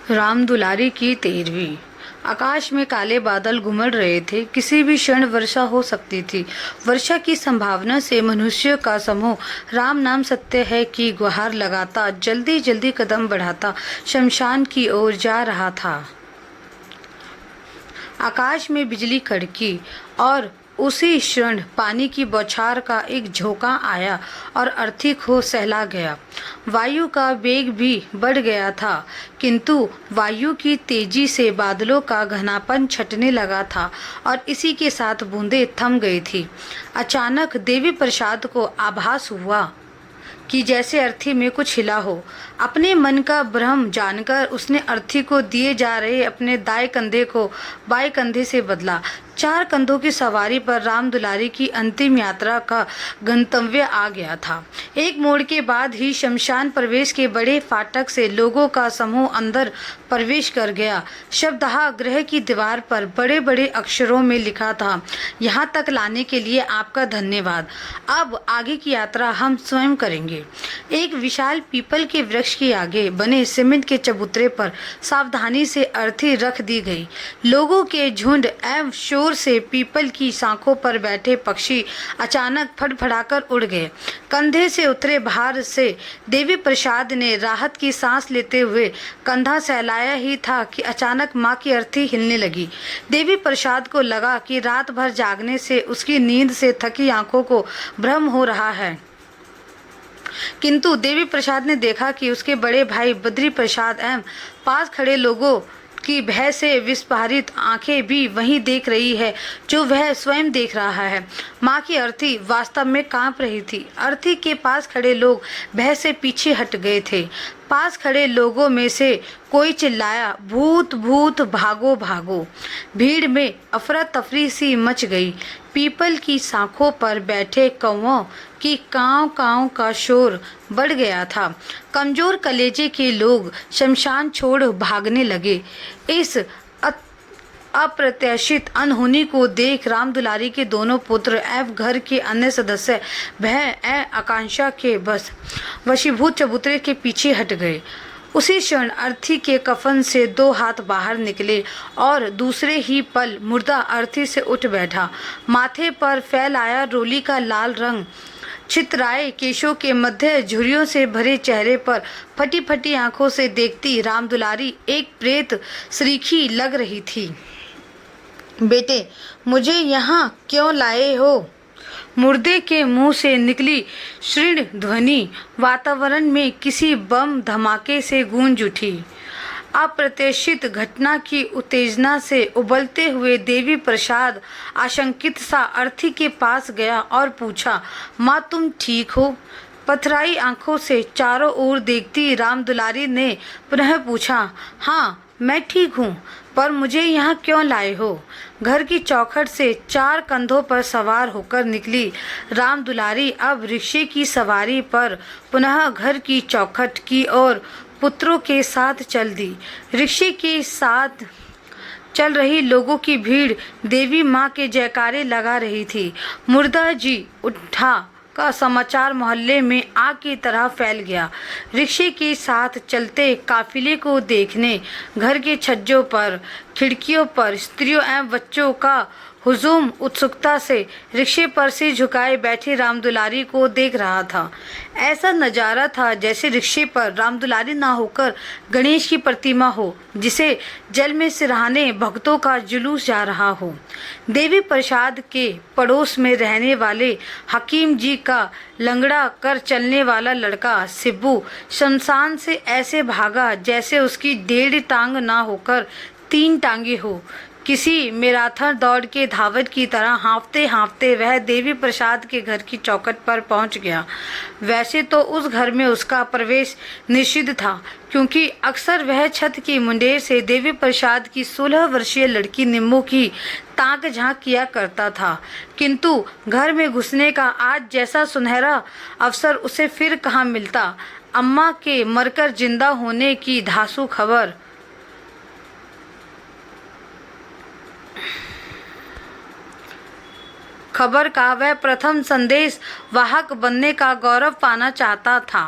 राम दुलारी की 13वीं। आकाश में काले बादल घुमड़ रहे थे। किसी भी क्षण वर्षा हो सकती थी। वर्षा की संभावना से मनुष्य का समूह राम नाम सत्य है की गुहार लगाता जल्दी जल्दी कदम बढ़ाता शमशान की ओर जा रहा था। आकाश में बिजली कड़की और उसी क्षण पानी की बौछार का एक झोंका आया और अर्थी को सहला गया। वायु का वेग भी बढ़ गया था, किंतु वायु की तेजी से बादलों का घनापन छटने लगा था और इसी के साथ बूंदें थम गई थी। अचानक देवी प्रसाद को आभास हुआ कि जैसे अर्थी में कुछ हिला हो। अपने मन का भ्रम जानकर उसने अर्थी को दिए जा रहे अपने दाएं कंधे को बाएं कंधे से बदला। 4 कंधों की सवारी पर राम दुलारी की अंतिम यात्रा का गंतव्य आ गया था। एक मोड़ के बाद ही शमशान प्रवेश के बड़े फाटक से लोगों का समूह अंदर प्रवेश कर गया। शब्दहा गृह की दीवार पर बड़े बड़े अक्षरों में लिखा था, यहाँ तक लाने के लिए आपका धन्यवाद। अब आगे की यात्रा हम स्वयं करेंगे। एक विशाल पीपल के वृक्ष के आगे बने सीमेंट के चबूतरे पर सावधानी से अर्थी रख दी गई। लोगों के झुंड एवं शोर से पीपल की शाखों पर बैठे पक्षी अचानक फड़फड़ाकर उड़ गए। कंधे से उतरे भार से देवी प्रसाद ने राहत की सांस लेते हुए कंधा सहलाया ही था कि अचानक मां की अर्थी हिलने लगी। देवी प्रसाद को लगा कि रात भर जागने से उसकी नींद से थकी आंखों को भ्रम हो रहा है, किंतु देवी प्रसाद ने देखा कि उसके बड़े भाई बद्री प्रसाद एवं पास खड़े लोगों की भय से विस्फारित आंखें भी वही देख रही है जो वह स्वयं देख रहा है। माँ की अर्थी वास्तव में कांप रही थी। अर्थी के पास खड़े लोग भय से पीछे हट गए थे। पास खड़े लोगों में से कोई चिल्लाया, भूत भूत भागो भागो। भीड़ में अफरा तफरी सी मच गई। पीपल की शाखों पर बैठे कौवों की काँव काँव का शोर बढ़ गया था। कमजोर कलेजे के लोग शमशान छोड़ भागने लगे। इस अप्रत्याशित अनहोनी को देख राम दुलारी के दोनों पुत्र एवं घर के अन्य सदस्य भय एवं आकांक्षा के वशीभूत चबूतरे के पीछे हट गए। उसी क्षण अर्थी के कफन से 2 हाथ बाहर निकले और दूसरे ही पल मुर्दा अर्थी से उठ बैठा। माथे पर फैल आया रोली का लाल रंग छितराए केशों के मध्य झुर्रियों से भरे चेहरे पर फटी फटी आंखों से देखती राम दुलारी एक प्रेत सरीखी लग रही थी। बेटे, मुझे यहाँ क्यों लाए हो? मुर्दे के मुंह से निकली क्षीण ध्वनि वातावरण में किसी बम धमाके से गूंज उठी। अप्रत्याशित घटना की उत्तेजना से उबलते हुए देवी प्रसाद आशंकित सा अर्थी के पास गया और पूछा, माँ तुम ठीक हो? पथराई आंखों से चारों ओर देखती राम दुलारी ने पुनः पूछा, हाँ मैं ठीक हूँ, पर मुझे यहाँ क्यों लाए हो? घर की चौखट से 4 कंधों पर सवार होकर निकली राम दुलारी अब रिक्शे की सवारी पर पुनः घर की चौखट की ओर पुत्रों के साथ चल दी। रिक्शे के साथ चल रही लोगों की भीड़ देवी माँ के जयकारे लगा रही थी। मुर्दा जी उठा का समाचार मोहल्ले में आग की तरह फैल गया। रिक्शे के साथ चलते काफिले को देखने घर के छज्जों पर, खिड़कियों पर स्त्रियों एवं बच्चों का हुजूम उत्सुकता से रिक्शे पर से झुकाए बैठे राम दुलारी को देख रहा था। ऐसा नज़ारा था जैसे रिक्शे पर राम दुलारी ना होकर गणेश की प्रतिमा हो, जिसे जल में सिरहाने भक्तों का जुलूस जा रहा हो। देवी प्रसाद के पड़ोस में रहने वाले हकीम जी का लंगड़ा कर चलने वाला लड़का सिब्बू शमशान से ऐसे भागा जैसे उसकी 1.5 टांग ना होकर 3 टांगे हो। किसी मैराथन दौड़ के धावक की तरह हाँफते हाँफते वह देवी प्रसाद के घर की चौखट पर पहुंच गया। वैसे तो उस घर में उसका प्रवेश निषिद्ध था, क्योंकि अक्सर वह छत की मुंडेर से देवी प्रसाद की 16 वर्षीय लड़की निम्मू की ताक झांक किया करता था, किंतु घर में घुसने का आज जैसा सुनहरा अवसर उसे फिर कहाँ मिलता। अम्मा के मरकर जिंदा होने की धांसू खबर का वह प्रथम संदेश वाहक बनने का गौरव पाना चाहता था।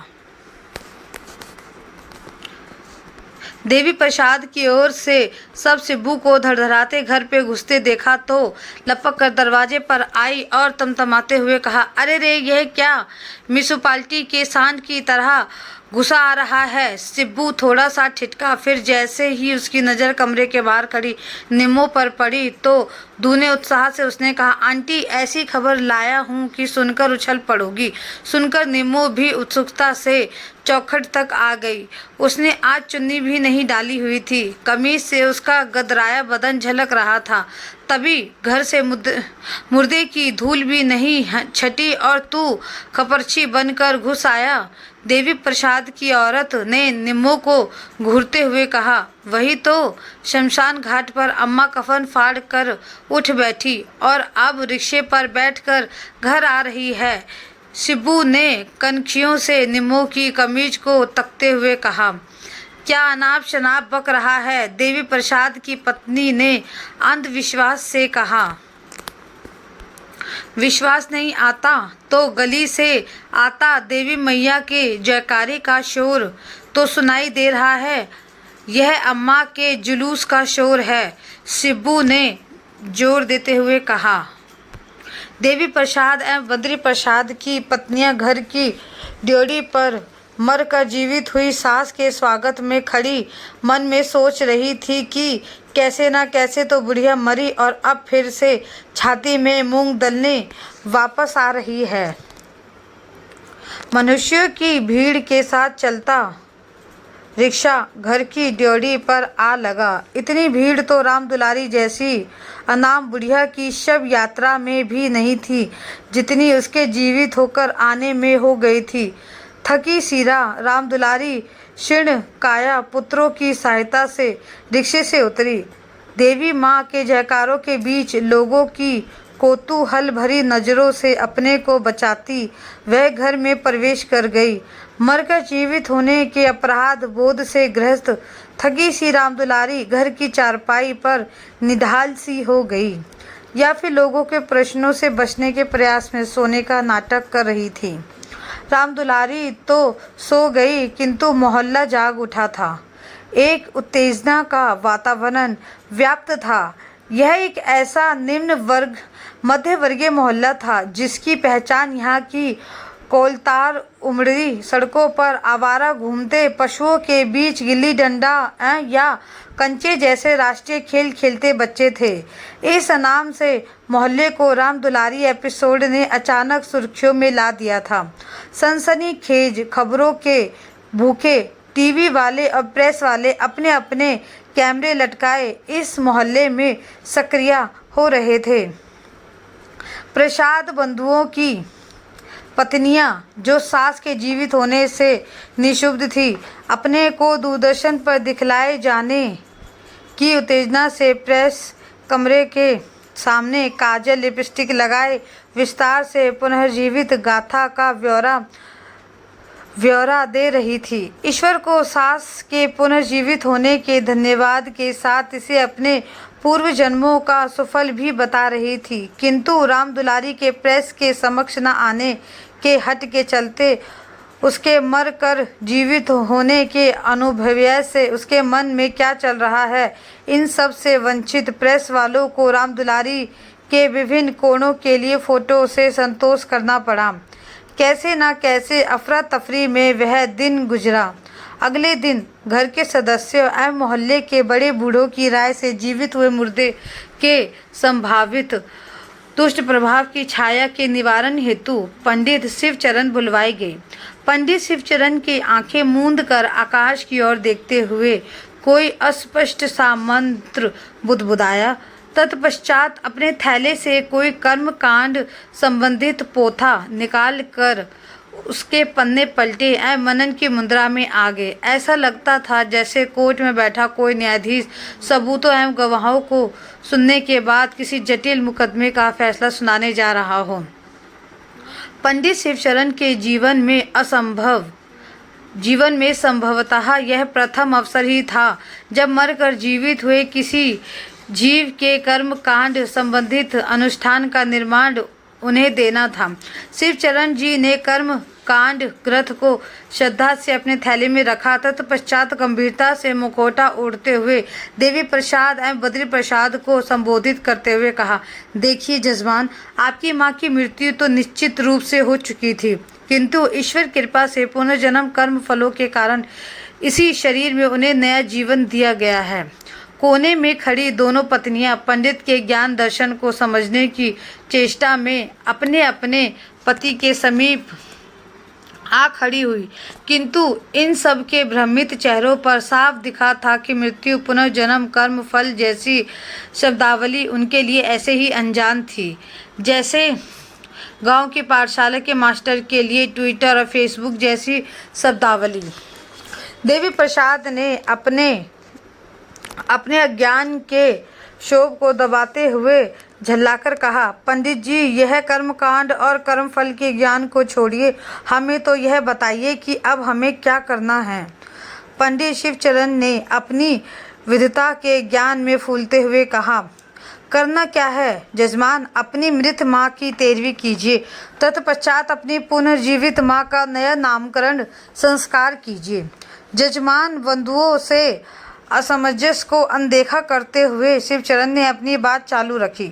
देवी प्रसाद की ओर से सब शिब्बू को धड़धड़ाते घर पे घुसते देखा तो लपक कर दरवाजे पर आई और तमतमाते हुए कहा, अरे रे, यह क्या म्यूनिसिपालिटी के सांड की तरह गुस्सा आ रहा है। शिब्बू थोड़ा सा ठिठका, फिर जैसे ही उसकी नज़र कमरे के बाहर खड़ी निम्मो पर पड़ी तो दूने उत्साह से उसने कहा, आंटी, ऐसी खबर लाया हूँ कि सुनकर उछल पड़ोगी। सुनकर निम्मो भी उत्सुकता से चौखट तक आ गई। उसने आज चुन्नी भी नहीं डाली हुई थी, कमीज से उसका गदराया बदन झलक रहा था। तभी घर से मुर्दे की धूल भी नहीं छटी और तू खपरछी बनकर घुस आया। देवी प्रसाद की औरत ने निम्मो को घूरते हुए कहा, वही तो शमशान घाट पर अम्मा कफन फाड़ कर उठ बैठी और अब रिक्शे पर बैठकर घर आ रही है। शिब्बू ने कनखियों से निम्मो की कमीज को तकते हुए कहा, क्या अनाप शनाप बक रहा है। देवी प्रसाद की पत्नी ने अंधविश्वास से कहा, विश्वास नहीं आता तो गली से आता देवी मैया के जयकारे का शोर तो सुनाई दे रहा है। यह अम्मा के जुलूस का शोर है, शिब्बू ने जोर देते हुए कहा। देवी प्रसाद एवं बद्री प्रसाद की पत्नियां घर की ड्योढ़ी पर मरकर जीवित हुई सास के स्वागत में खड़ी मन में सोच रही थी कि कैसे ना कैसे तो बुढ़िया मरी और अब फिर से छाती में मूंग दलने वापस आ रही है। मनुष्यों की भीड़ के साथ चलता रिक्शा घर की ड्योढ़ी पर आ लगा। इतनी भीड़ तो राम दुलारी जैसी अनाम बुढ़िया की शव यात्रा में भी नहीं थी जितनी उसके जीवित होकर आने में हो गई थी। थकी सीरा राम दुलारी क्षीण काया पुत्रों की सहायता से रिक्शे से उतरी। देवी माँ के जयकारों के बीच लोगों की कौतूहल भरी नज़रों से अपने को बचाती वह घर में प्रवेश कर गई। मरकर जीवित होने के अपराध बोध से ग्रस्त थकी सी राम दुलारी घर की चारपाई पर निढाल सी हो गई या फिर लोगों के प्रश्नों से बचने के प्रयास में सोने का नाटक कर रही थी। राम दुलारी तो सो गई किंतु मोहल्ला जाग उठा था। एक उत्तेजना का वातावरण व्याप्त था। यह एक ऐसा निम्न वर्ग मध्य वर्गीय मोहल्ला था जिसकी पहचान यहाँ की कोलतार उमड़ी सड़कों पर आवारा घूमते पशुओं के बीच गिल्ली डंडा या कंचे जैसे राष्ट्रीय खेल खेलते बच्चे थे। इस नाम से मोहल्ले को राम दुलारी एपिसोड ने अचानक सुर्खियों में ला दिया था। सनसनीखेज खबरों के भूखे टीवी वाले और प्रेस वाले अपने अपने कैमरे लटकाए इस मोहल्ले में सक्रिय हो रहे थे। प्रसाद बंधुओं की पत्नियां जो सास के जीवित होने से निशुब्ध थी, अपने को दूरदर्शन पर दिखलाए जाने की उत्तेजना से प्रेस कमरे के सामने काजल लिपस्टिक लगाए विस्तार से पुनर्जीवित गाथा का ब्यौरा दे रही थी। ईश्वर को सास के पुनर्जीवित होने के धन्यवाद के साथ इसे अपने पूर्व जन्मों का सुफल भी बता रही थी। किंतु राम दुलारी के प्रेस के समक्ष न आने के हट के चलते उसके मर कर जीवित होने के अनुभव से उसके मन में क्या चल रहा है, इन सब से वंचित प्रेस वालों को राम दुलारी के विभिन्न कोणों के लिए फोटो से संतोष करना पड़ा। कैसे न कैसे अफरा तफरी में वह दिन गुजरा। अगले दिन घर के सदस्यों एवं मोहल्ले के बड़े बूढ़ों की राय से जीवित हुए मुर्दे के संभावित दुष्ट प्रभाव की छाया के निवारण हेतु पंडित शिवचरण बुलवाए गए। पंडित शिवचरण की आंखें मूंद कर आकाश की ओर देखते हुए कोई अस्पष्ट सा मंत्र बुदबुदाया। तत्पश्चात अपने थैले से कोई कर्मकांड संबंधित पोथा निकाल कर उसके पन्ने पलटे एवं मनन की मुद्रा में आ गए। ऐसा लगता था जैसे कोर्ट में बैठा कोई न्यायाधीश सबूतों एवं गवाहों को सुनने के बाद किसी जटिल मुकदमे का फैसला सुनाने जा रहा हो। पंडित शिवचरण के जीवन में संभवतः यह प्रथम अवसर ही था जब मरकर जीवित हुए किसी जीव के कर्म कांड संबंधित अनुष्ठान का निर्माण उन्हें देना था। शिवचरण जी ने कर्म कांड ग्रंथ को श्रद्धा से अपने थैली में रखा। तत्पश्चात गंभीरता से मुखौटा ओढ़ते हुए देवी प्रसाद एवं बद्री प्रसाद को संबोधित करते हुए कहा, देखिए जजमान, आपकी माँ की मृत्यु तो निश्चित रूप से हो चुकी थी, किंतु ईश्वर कृपा से पुनर्जन्म कर्म फलों के कारण इसी शरीर में उन्हें नया जीवन दिया गया है। कोने में खड़ी दोनों पत्नियां पंडित के ज्ञान दर्शन को समझने की चेष्टा में अपने अपने पति के समीप आ खड़ी हुई, किंतु इन सब के भ्रमित चेहरों पर साफ दिखा था कि मृत्यु, पुनर्जन्म, कर्म फल जैसी शब्दावली उनके लिए ऐसे ही अनजान थी जैसे गांव की पाठशाला के मास्टर के लिए ट्विटर और फेसबुक जैसी शब्दावली। देवी प्रसाद ने अपने अज्ञान के क्षोभ को दबाते हुए झल्लाकर कहा, पंडित जी, यह कर्मकांड और कर्मफल के ज्ञान को छोड़िए, हमें तो यह बताइए कि अब हमें क्या करना है। पंडित शिवचरण ने अपनी विद्वता के ज्ञान में फूलते हुए कहा, करना क्या है जजमान, अपनी मृत माँ की तेरवी कीजिए, तत्पश्चात अपनी पुनर्जीवित माँ का नया नामकरण संस्कार कीजिए। जजमान बंधुओं से असमंजस को अनदेखा करते हुए शिवचरण ने अपनी बात चालू रखी।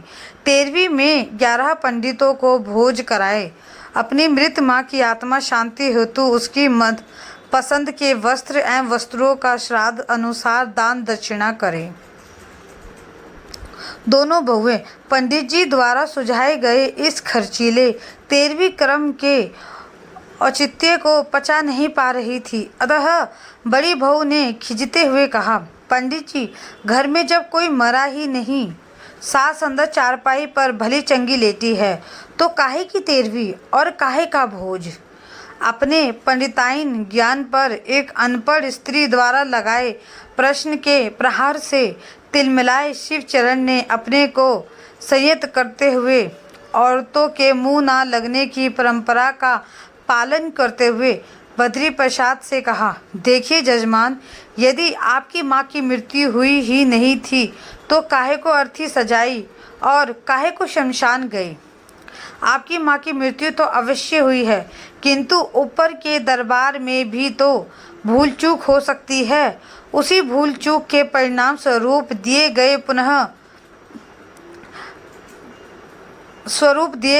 13वीं में 11 पंडितों को भोज कराए। अपनी मृत माँ की आत्मा शांति हेतु उसकी मद पसंद के वस्त्र एवं वस्त्रों का श्राद्ध अनुसार दान दक्षिणा करें। दोनों बहुएं पंडित जी द्वारा सुझाए गए इस खर्चीले 13वीं क्रम के औचित्य को पचा नहीं पा रही थी। अतः बड़ी बहू ने खिजते हुए कहा, पंडित जी, घर में जब कोई मरा ही नहीं, सास अंदर चारपाई पर भली चंगी लेटी है, तो काहे की 13वीं और काहे का भोज। अपने पंडिताइन ज्ञान पर एक अनपढ़ स्त्री द्वारा लगाए प्रश्न के प्रहार से तिलमिलाए शिवचरण ने अपने को संयत करते हुए औरतों के मुंह ना लगने की परंपरा का पालन करते हुए बद्री प्रसाद से कहा, देखिए जजमान, यदि आपकी माँ की मृत्यु हुई ही नहीं थी तो काहे को अर्थी सजाई और काहे को शमशान गए। आपकी माँ की मृत्यु तो अवश्य हुई है, किंतु ऊपर के दरबार में भी तो भूल चूक हो सकती है। उसी भूल चूक के परिणाम स्वरूप दिए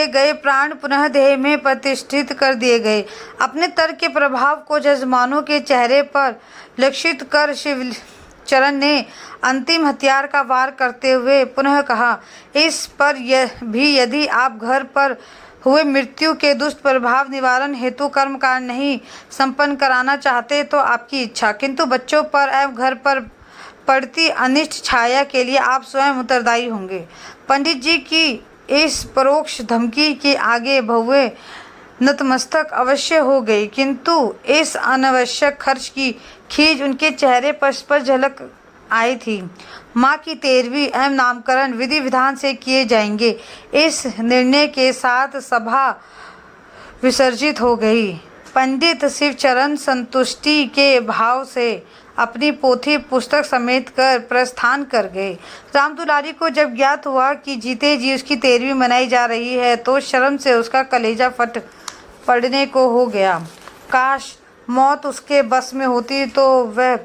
गए प्राण पुनः देह में प्रतिष्ठित कर दिए गए। अपने तर्क के प्रभाव को जजमानों के चेहरे पर लक्षित कर शिवचरण ने अंतिम हथियार का वार करते हुए पुनः कहा, इस पर भी यदि आप घर पर हुए मृत्यु के दुष्प्रभाव निवारण हेतु कर्मकांड नहीं संपन्न कराना चाहते तो आपकी इच्छा, किंतु बच्चों पर एवं घर पर पड़ती अनिष्ट छाया के लिए आप स्वयं उत्तरदायी होंगे। पंडित जी की इस परोक्ष धमकी के आगे बहुएं नतमस्तक अवश्य हो गई, किंतु इस अनावश्यक खर्च की खीज उनके चेहरे पर स्पष्ट झलक आई थी। माँ की 13वीं एवं नामकरण विधि विधान से किए जाएंगे, इस निर्णय के साथ सभा विसर्जित हो गई। पंडित शिवचरण संतुष्टि के भाव से अपनी पोथी पुस्तक समेत कर प्रस्थान कर गए। रामदुलारी को जब ज्ञात हुआ कि जीते जी उसकी 13वीं मनाई जा रही है तो शर्म से उसका कलेजा फट पड़ने को हो गया। काश मौत उसके बस में होती तो वह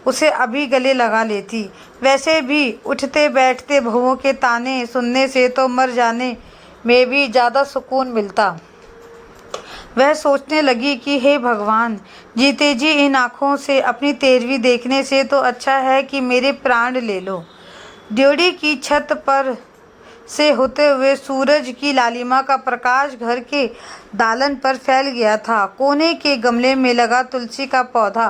उसे अभी गले लगा लेती। वैसे भी उठते बैठते बहुओं के ताने सुनने से तो मर जाने में भी ज़्यादा सुकून मिलता। वह सोचने लगी कि हे भगवान, जीते जी इन आँखों से अपनी 13वीं देखने से तो अच्छा है कि मेरे प्राण ले लो। ड्योढ़ी की छत पर से होते हुए सूरज की लालिमा का प्रकाश घर के दालन पर फैल गया था। कोने के गमले में लगा तुलसी का पौधा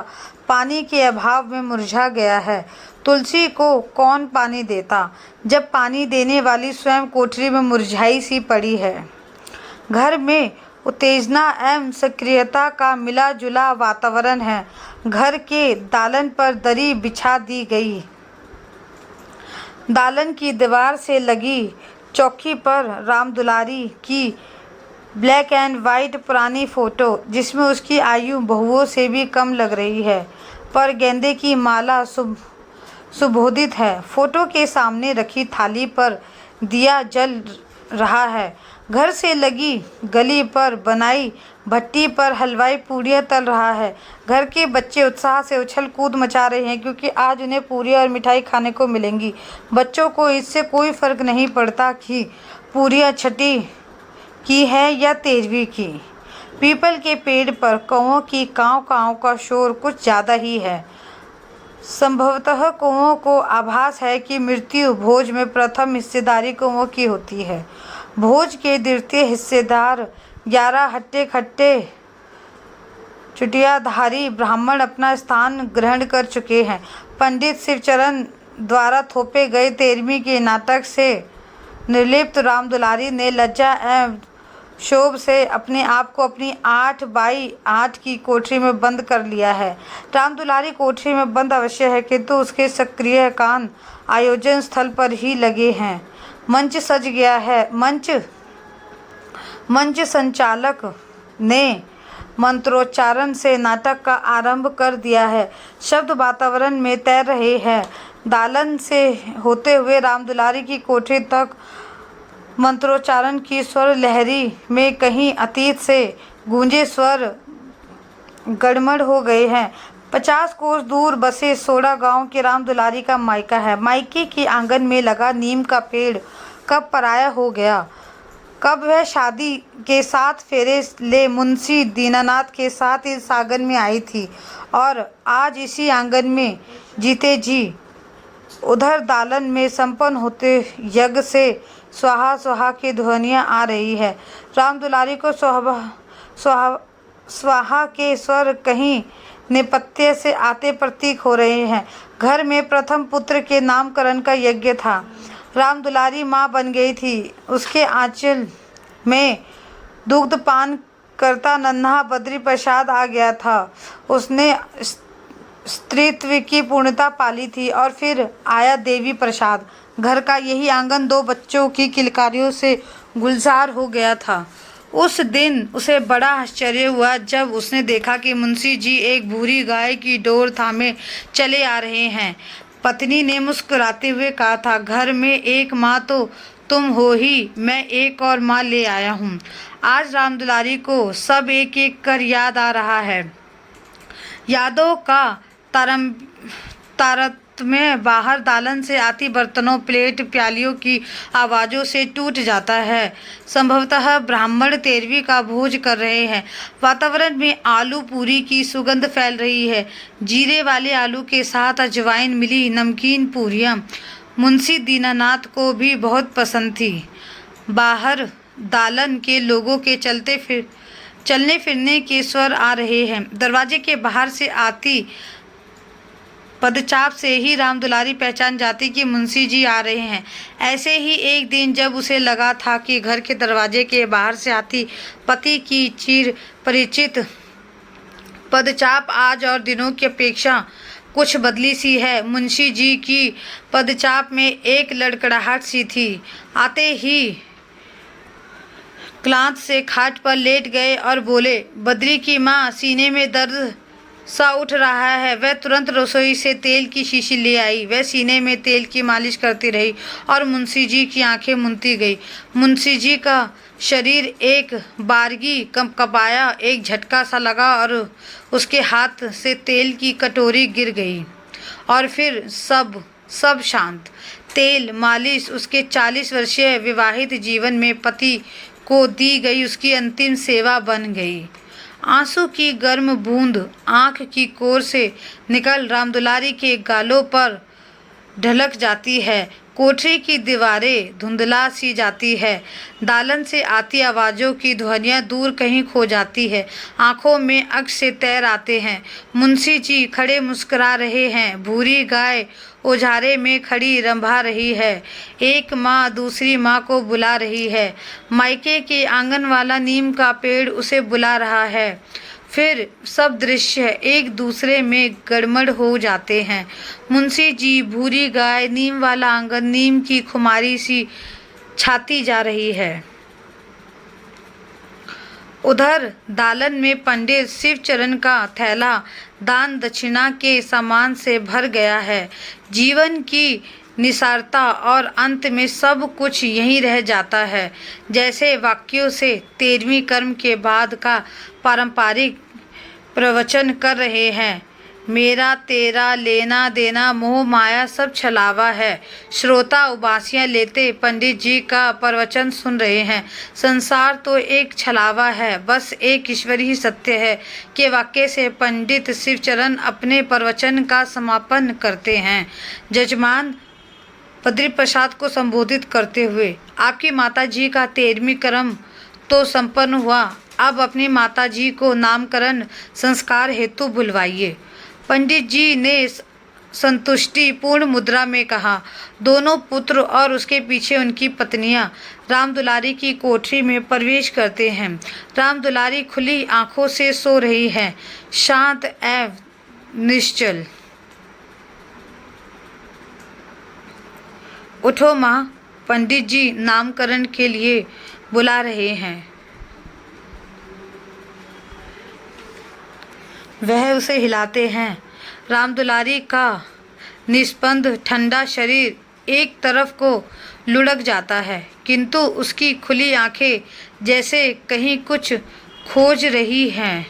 पानी के अभाव में मुरझा गया है। तुलसी को कौन पानी देता, जब पानी देने वाली स्वयं कोठरी में मुरझाई सी पड़ी है। घर में उत्तेजना एवं सक्रियता का मिला जुला वातावरण है। घर के दालन पर दरी बिछा दी गई। दालन की दीवार से लगी चौकी पर रामदुलारी की ब्लैक एंड वाइट पुरानी फ़ोटो, जिसमें उसकी आयु बहुओं से भी कम लग रही है, पर गेंदे की माला सुशोभित है। फ़ोटो के सामने रखी थाली पर दिया जल रहा है। घर से लगी गली पर बनाई भट्टी पर हलवाई पूड़ियाँ तल रहा है। घर के बच्चे उत्साह से उछल कूद मचा रहे हैं क्योंकि आज उन्हें पूड़ियाँ और मिठाई खाने को मिलेंगी। बच्चों को इससे कोई फर्क नहीं पड़ता कि पूड़ियाँ छठी की है या तेरहवीं की। पीपल के पेड़ पर कौओं की काँव काँव का शोर कुछ ज़्यादा ही है। संभवतः कौओं को आभास है कि मृत्यु भोज में प्रथम हिस्सेदारी कौओं की होती है। भोज के द्वितीय हिस्सेदार 11 हट्टे खट्टे चुटियाधारी ब्राह्मण अपना स्थान ग्रहण कर चुके हैं। पंडित शिवचरण द्वारा थोपे गए 13वीं के नाटक से निर्लिप्त राम दुलारी ने लज्जा एवं क्षोभ से अपने आप को अपनी 8x8 की कोठरी में बंद कर लिया है। राम दुलारी कोठरी में बंद अवश्य है किंतु उसके सक्रिय कान आयोजन स्थल पर ही लगे हैं। मंच सज गया है। मंच संचालक ने मंत्रोच्चारण से नाटक का आरंभ कर दिया है। शब्द वातावरण में तैर रहे हैं। दालन से होते हुए राम दुलारी की कोठरी तक मंत्रोच्चारण की स्वर लहरी में कहीं अतीत से गूंजे स्वर गड़मड़ हो गए हैं। 50 कोस दूर बसे सोड़ा गांव के राम दुलारी का मायका है। मायके के आंगन में लगा नीम का पेड़ कब पराया हो गया, कब वह शादी के 7 फेरे ले मुंशी दीनानाथ के साथ इस आंगन में आई थी और आज इसी आंगन में जीते जी उधर दालन में संपन्न होते यज्ञ से स्वाहा स्वाहा की ध्वनियाँ आ रही है। राम दुलारी को स्वाहा के स्वर कहीं नेपथ्य से आते प्रतीक हो रहे हैं। घर में प्रथम पुत्र के नामकरण का यज्ञ था। राम दुलारी माँ बन गई थी। उसके आंचल में दुग्धपान करता नन्हा बद्री प्रसाद आ गया था। उसने स्त्रीत्व की पूर्णता पाली थी और फिर आया देवी प्रसाद। घर का यही आंगन 2 बच्चों की किलकारियों से गुलजार हो गया था। उस दिन उसे बड़ा आश्चर्य हुआ जब उसने देखा कि मुंशी जी एक भूरी गाय की डोर थामे चले आ रहे हैं। पत्नी ने मुस्कुराते हुए कहा था, घर में एक माँ तो तुम हो ही, मैं एक और माँ ले आया हूँ। आज राम दुलारी को सब एक एक कर याद आ रहा है। यादों का तारतम्य बाहर दालन से आती बर्तनों, प्लेट, प्यालियों की आवाज़ों से टूट जाता है। संभवतः ब्राह्मण 13वीं का भोज कर रहे हैं। वातावरण में आलू पूरी की सुगंध फैल रही है। जीरे वाले आलू के साथ अजवाइन मिली नमकीन पूरियाँ मुंशी दीनानाथ को भी बहुत पसंद थी। बाहर दालन के लोगों के चलने फिरने के स्वर आ रहे हैं। दरवाजे के बाहर से आती पदचाप से ही राम दुलारी पहचान जाती कि मुंशी जी आ रहे हैं। ऐसे ही एक दिन जब उसे लगा था कि घर के दरवाजे के बाहर से आती पति की चिर परिचित पदचाप आज और दिनों की अपेक्षा कुछ बदली सी है। मुंशी जी की पदचाप में एक लड़खड़ाहट सी थी। आते ही क्लांत से खाट पर लेट गए और बोले, बद्री की माँ, सीने में दर्द सा उठ रहा है। वह तुरंत रसोई से तेल की शीशी ले आई। वह सीने में तेल की मालिश करती रही और मुंशी जी की आंखें मुनती गई। मुंशी जी का शरीर एक बारगी कंपकपाया। एक झटका सा लगा और उसके हाथ से तेल की कटोरी गिर गई और फिर सब शांत। तेल मालिश उसके 40 वर्षीय विवाहित जीवन में पति को दी गई उसकी अंतिम सेवा बन गई। आंसू की गर्म बूंद आँख की कोर से निकल राम दुलारी के गालों पर ढलक जाती है। कोठरी की दीवारें धुंधला सी जाती है। दालन से आती आवाज़ों की ध्वनियाँ दूर कहीं खो जाती है। आँखों में अक्ष से तैर आते हैं। मुंशी जी खड़े मुस्कुरा रहे हैं। भूरी गाय ओझारे में खड़ी रंभा रही है। एक माँ दूसरी माँ को बुला रही है। मायके के आंगन वाला नीम का पेड़ उसे बुला रहा है। फिर सब दृश्य एक दूसरे में गड़मड़ हो जाते हैं। मुंशी जी, भूरी गाय, नीम वाला आंगन, नीम की खुमारी सी छाती जा रही है। उधर दालन में पंडित शिवचरण का थैला दान दक्षिणा के सामान से भर गया है। जीवन की निसारता और अंत में सब कुछ यहीं रह जाता है। जैसे वाक्यों से 13वीं कर्म के बाद का पारंपरिक प्रवचन कर रहे हैं। मेरा तेरा लेना देना मोह माया सब छलावा है। श्रोता उबासियां लेते पंडित जी का प्रवचन सुन रहे हैं। संसार तो एक छलावा है, बस एक ईश्वर ही सत्य है के वाक्य से पंडित शिवचरण अपने प्रवचन का समापन करते हैं। जजमान बद्री प्रसाद को संबोधित करते हुए, आपकी माता जी का 13वीं कर्म तो संपन्न हुआ, अब अपनी माता जी को नामकरण संस्कार हेतु बुलवाइए। पंडित जी ने संतुष्टि पूर्ण मुद्रा में कहा। दोनों पुत्र और उसके पीछे उनकी पत्नियां राम दुलारी की कोठरी में प्रवेश करते हैं। राम दुलारी खुली आंखों से सो रही है, शांत एवं निश्चल। उठो माँ, पंडित जी नामकरण के लिए बुला रहे हैं। वह उसे हिलाते हैं। राम दुलारी का निस्पंद ठंडा शरीर एक तरफ को लुढ़क जाता है, किंतु उसकी खुली आंखें जैसे कहीं कुछ खोज रही हैं।